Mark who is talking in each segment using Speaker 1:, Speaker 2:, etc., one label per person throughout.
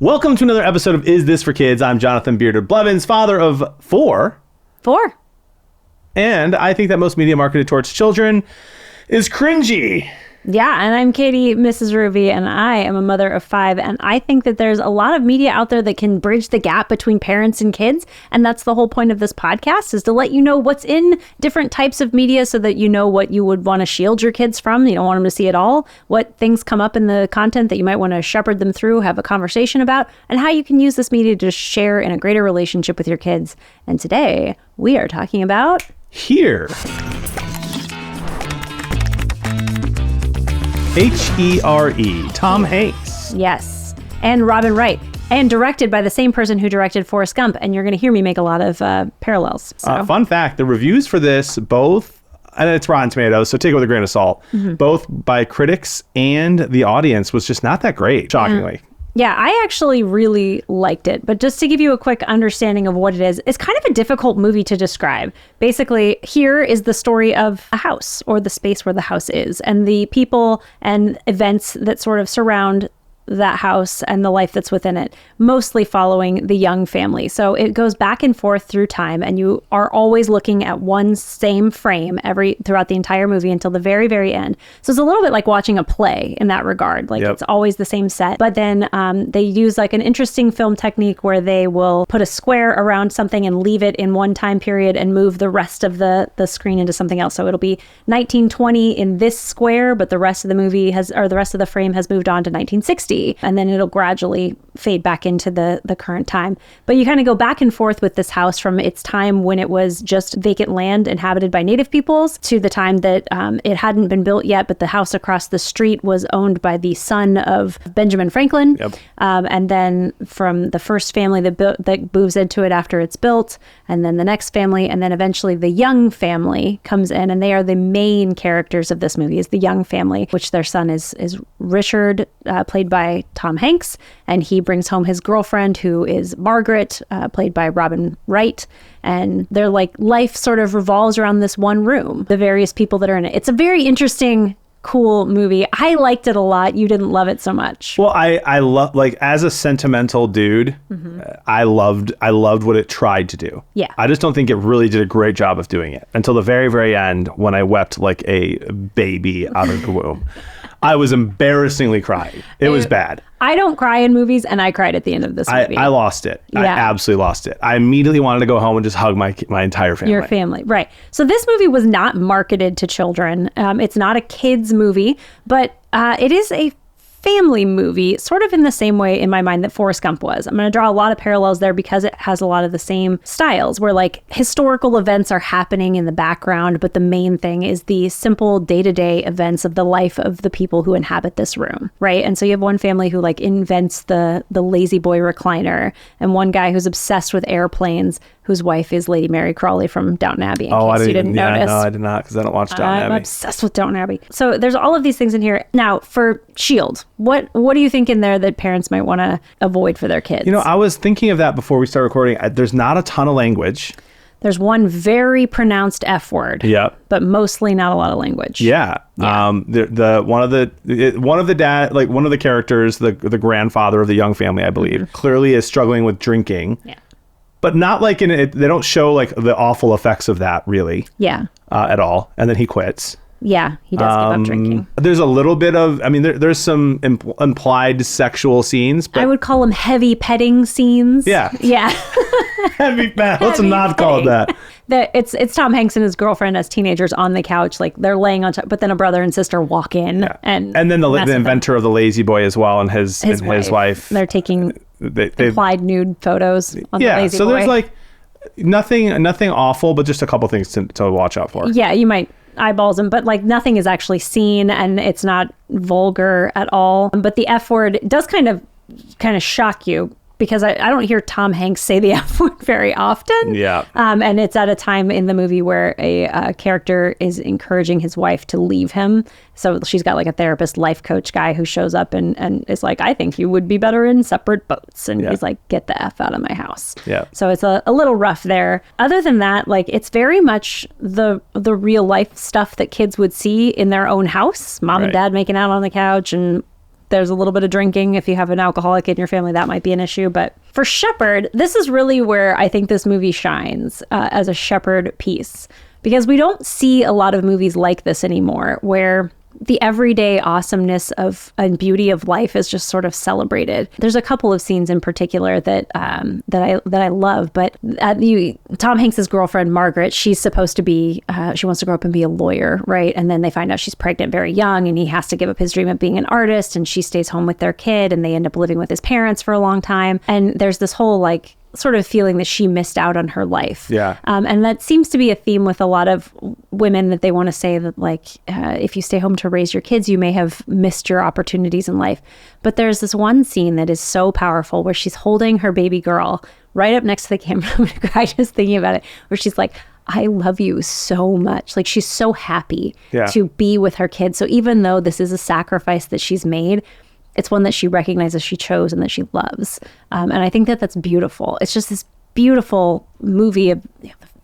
Speaker 1: Welcome to another episode of Is This for Kids? I'm Jonathan Bearded Blevins, father of four. And I think that most media marketed towards children is cringy.
Speaker 2: Yeah, and I'm Katie, MrsRuvi, and I am a mother of 5, and I think that there's a lot of media out there that can bridge the gap between parents and kids, and that's the whole point of this podcast, is to let you know what's in different types of media so that you know what you would want to shield your kids from. You don't want them to see it all, what things come up in the content that you might want to shepherd them through, have a conversation about, and how you can use this media to share in a greater relationship with your kids. And today, we are talking about...
Speaker 1: Here. H-E-R-E, Tom Hanks.
Speaker 2: Yes, and Robin Wright, and directed by the same person who directed Forrest Gump, and you're going to hear me make a lot of parallels. So.
Speaker 1: Fun fact, the reviews for this, both, and it's Rotten Tomatoes, so take it with a grain of salt, both by critics and the audience was just not that great, shockingly.
Speaker 2: Yeah, I actually really liked it. But just to give you a quick understanding of what it is, it's kind of a difficult movie to describe. Basically, here is the story of a house, or the space where the house is, and the people and events that sort of surround that house and the life that's within it, mostly following the Young family. So it goes back and forth through time, and you are always looking at one same frame throughout the entire movie until the very, very end. So it's a little bit like watching a play in that regard. Like It's always the same set. But then they use like an interesting film technique where they will put a square around something and leave it in one time period and move the rest of the screen into something else. So it'll be 1920 in this square, but the rest of the movie the rest of the frame has moved on to 1960. And then it'll gradually fade back into the current time. But you kind of go back and forth with this house from its time when it was just vacant land inhabited by native peoples to the time that it hadn't been built yet, but the house across the street was owned by the son of Benjamin Franklin.
Speaker 1: Yep.
Speaker 2: And then from the first family that moves into it after it's built, and then the next family, and then eventually the Young family comes in, and they are the main characters of this movie, is the Young family, which their son is Richard, played by Tom Hanks, and he brings home his girlfriend, who is Margaret, played by Robin Wright, and their life sort of revolves around this one room, the various people that are in it. It's a very interesting, cool movie. I liked it a lot. You didn't love it so much.
Speaker 1: Well, I love, as a sentimental dude, I loved what it tried to do.
Speaker 2: Yeah.
Speaker 1: I just don't think it really did a great job of doing it until the very, very end, when I wept like a baby out of the womb. I was embarrassingly crying. It was bad.
Speaker 2: I don't cry in movies, and I cried at the end of this movie.
Speaker 1: I lost it. Yeah. I absolutely lost it. I immediately wanted to go home and just hug my entire family.
Speaker 2: Your family, right. So this movie was not marketed to children. It's not a kids movie, but it is a family movie, sort of in the same way in my mind that Forrest Gump was. I'm going to draw a lot of parallels there because it has a lot of the same styles where historical events are happening in the background, but the main thing is the simple day-to-day events of the life of the people who inhabit this room, right? And so you have one family who invents the lazy boy recliner, and one guy who's obsessed with airplanes, whose wife is Lady Mary Crawley from Downton Abbey, in case you didn't notice.
Speaker 1: No, I did not, because I don't watch Downton Abbey.
Speaker 2: I'm obsessed with Downton Abbey. So there's all of these things in here. Now, for S.H.I.E.L.D., what do you think in there that parents might want to avoid for their kids?
Speaker 1: I was thinking of that before we started recording. There's not a ton of language.
Speaker 2: There's one very pronounced F word.
Speaker 1: Yep.
Speaker 2: But mostly not a lot of language.
Speaker 1: Yeah. One of the characters, the grandfather of the Young family, I believe, clearly is struggling with drinking.
Speaker 2: Yeah.
Speaker 1: But not they don't show the awful effects of that really.
Speaker 2: Yeah.
Speaker 1: At all. And then he quits.
Speaker 2: Yeah, he does give up drinking.
Speaker 1: There's a little bit of, there's some implied sexual scenes. But
Speaker 2: I would call them heavy petting scenes.
Speaker 1: Yeah.
Speaker 2: Yeah.
Speaker 1: Heavy petting. Let's not call it that.
Speaker 2: It's Tom Hanks and his girlfriend as teenagers on the couch, they're laying on top, but then a brother and sister walk in. Yeah. And
Speaker 1: then the inventor of the lazy boy as well, and his wife.
Speaker 2: They're taking implied nude photos on the lazy boy.
Speaker 1: So there's nothing awful, but just a couple things to watch out for.
Speaker 2: Yeah, you might eyeballs them, but nothing is actually seen, and it's not vulgar at all. But the F word does kind of shock you, because I don't hear Tom Hanks say the F word very often.
Speaker 1: Yeah.
Speaker 2: And it's at a time in the movie where a character is encouraging his wife to leave him. So she's got a therapist, life coach guy who shows up and is like, I think you would be better in separate boats. And he's like, get the F out of my house.
Speaker 1: Yeah.
Speaker 2: So it's a little rough there. Other than that, it's very much the real life stuff that kids would see in their own house. Mom and dad making out on the couch, and there's a little bit of drinking. If you have an alcoholic in your family, that might be an issue. But for Shepherd, this is really where I think this movie shines as a Shepherd piece, because we don't see a lot of movies like this anymore, where the everyday awesomeness of and beauty of life is just sort of celebrated. There's a couple of scenes in particular that I love, but Tom Hanks's girlfriend Margaret, she's supposed to be she wants to grow up and be a lawyer, right? And then they find out she's pregnant very young, and he has to give up his dream of being an artist, and she stays home with their kid, and they end up living with his parents for a long time. And there's this whole like sort of feeling that she missed out on her life.
Speaker 1: Yeah.
Speaker 2: And that seems to be a theme with a lot of women, that they want to say that like, if you stay home to raise your kids, you may have missed your opportunities in life. But there's this one scene that is so powerful where she's holding her baby girl right up next to the camera. I'm gonna cry just thinking about it, where she's like, I love you so much. Like, she's so happy to be with her kids. So even though this is a sacrifice that she's made, it's one that she recognizes she chose and that she loves. And I think that that's beautiful. It's just this beautiful movie of,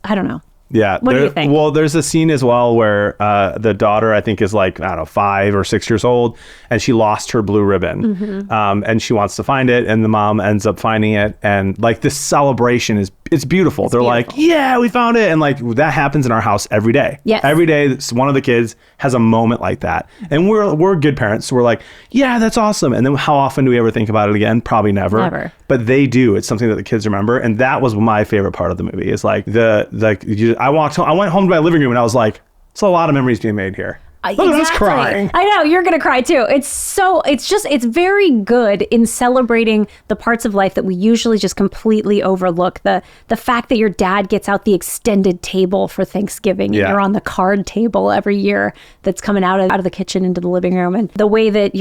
Speaker 2: I don't know.
Speaker 1: Yeah.
Speaker 2: What do you think?
Speaker 1: Well, there's a scene as well where the daughter, I think, is like, I don't know, 5 or 6 years old, and she lost her blue ribbon.
Speaker 2: Mm-hmm.
Speaker 1: And she wants to find it, and the mom ends up finding it. And like, this celebration it's beautiful. They're like, yeah, we found it. And like, that happens in our house every day.
Speaker 2: Yes.
Speaker 1: Every day, one of the kids has a moment like that. And we're good parents. So we're like, yeah, that's awesome. And then how often do we ever think about it again? Probably never.
Speaker 2: Never.
Speaker 1: But they do. It's something that the kids remember. And that was my favorite part of the movie, is like I went home to my living room and I was like, it's a lot of memories being made here. Look at us crying.
Speaker 2: I know, you're gonna cry too. It's very good in celebrating the parts of life that we usually just completely overlook. The fact that your dad gets out the extended table for Thanksgiving, and you're on the card table every year that's coming out of the kitchen into the living room, and the way that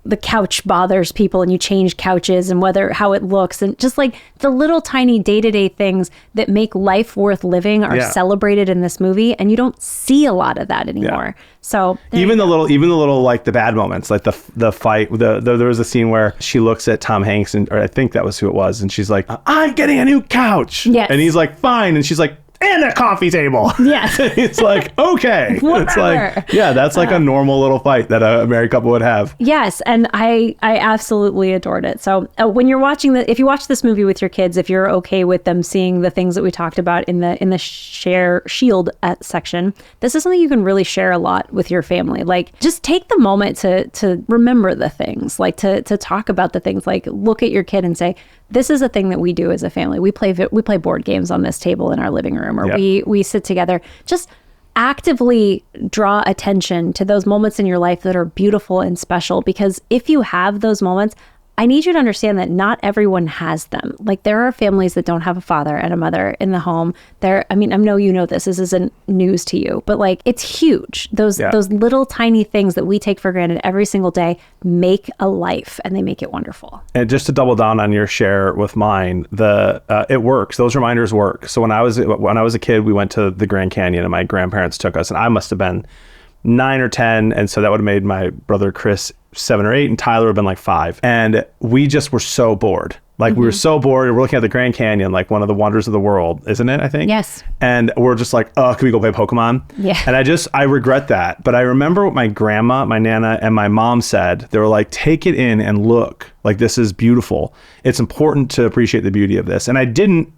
Speaker 2: the couch bothers people and you change couches, and how it looks, and just like the little tiny day-to-day things that make life worth living are celebrated in this movie, and you don't see a lot of that anymore. So
Speaker 1: even the little like the bad moments, like the fight, there was a scene where she looks at Tom Hanks, or I think that was who it was, and she's like, I'm getting a new couch.
Speaker 2: Yes.
Speaker 1: And he's like, fine. And she's like, and a coffee table.
Speaker 2: Yes.
Speaker 1: It's like, okay. It's like, yeah, that's like a normal little fight that a married couple would have.
Speaker 2: Yes. And I absolutely adored it. So when you're watching if you watch this movie with your kids, if you're okay with them seeing the things that we talked about in the shield section, this is something you can really share a lot with your family. Like, just take the moment to remember the things, like to talk about the things, like look at your kid and say, this is a thing that we do as a family. We play board games on this table in our living room, or we sit together. Just actively draw attention to those moments in your life that are beautiful and special, because if you have those moments, I need you to understand that not everyone has them. Like, there are families that don't have a father and a mother in the home. I know you know this isn't news to you, but like, it's huge. Those little tiny things that we take for granted every single day make a life, and they make it wonderful.
Speaker 1: And just to double down on your share with mine, it works. Those reminders work. So when I was a kid, we went to the Grand Canyon, and my grandparents took us, and I must have been 9 or 10, and so that would have made my brother Chris 7 or 8, and Tyler would have been like 5. And we just were so bored. Like, we were so bored. We're looking at the Grand Canyon, like one of the wonders of the world, isn't it? I think.
Speaker 2: Yes.
Speaker 1: And we're just like, can we go play Pokemon?
Speaker 2: Yeah.
Speaker 1: And I regret that. But I remember what my grandma, my Nana, and my mom said. They were like, take it in and look. Like, this is beautiful. It's important to appreciate the beauty of this. And I didn't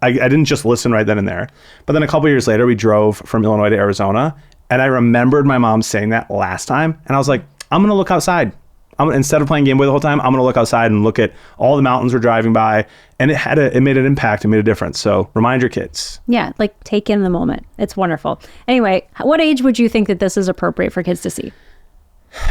Speaker 1: just listen right then and there. But then a couple years later, we drove from Illinois to Arizona. And I remembered my mom saying that last time. And I was like, I'm going to look outside. Instead of playing Game Boy the whole time, I'm going to look outside and look at all the mountains we're driving by. And it made an impact. It made a difference. So remind your kids.
Speaker 2: Yeah, like, take in the moment. It's wonderful. Anyway, what age would you think that this is appropriate for kids to see?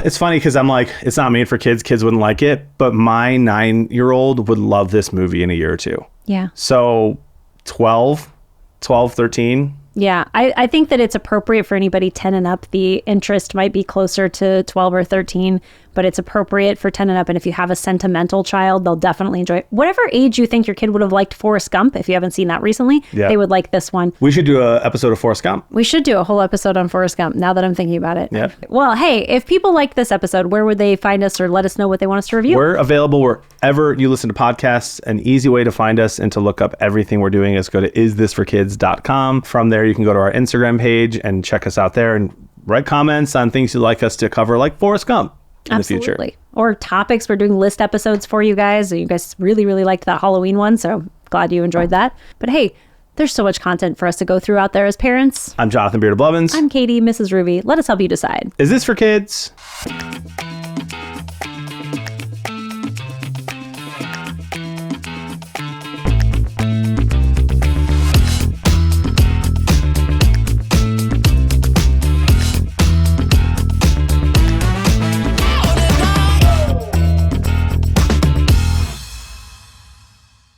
Speaker 1: It's funny because I'm like, it's not made for kids. Kids wouldn't like it. But my 9-year-old would love this movie in a year or two.
Speaker 2: Yeah.
Speaker 1: So 12, 13.
Speaker 2: Yeah, I think that it's appropriate for anybody 10 and up. The interest might be closer to 12 or 13, but it's appropriate for 10 and up. And if you have a sentimental child, they'll definitely enjoy it. Whatever age you think your kid would have liked Forrest Gump, if you haven't seen that recently, they would like this one.
Speaker 1: We should do an episode of Forrest Gump.
Speaker 2: We should do a whole episode on Forrest Gump, now that I'm thinking about it.
Speaker 1: Yeah.
Speaker 2: Well, hey, if people like this episode, where would they find us, or let us know what they want us to review?
Speaker 1: We're available wherever you listen to podcasts. An easy way to find us and to look up everything we're doing is go to isthisforkids.com. From there, you can go to our Instagram page and check us out there and write comments on things you'd like us to cover, like Forrest Gump in the future.
Speaker 2: or topics. We're doing list episodes for you guys. You guys really, really liked that Halloween one, so glad you enjoyed that. But hey, there's so much content for us to go through out there as parents.
Speaker 1: I'm Jonathan Beard of Blevins.
Speaker 2: I'm Katie, MrsRuvi. Let us help you decide.
Speaker 1: Is this for kids?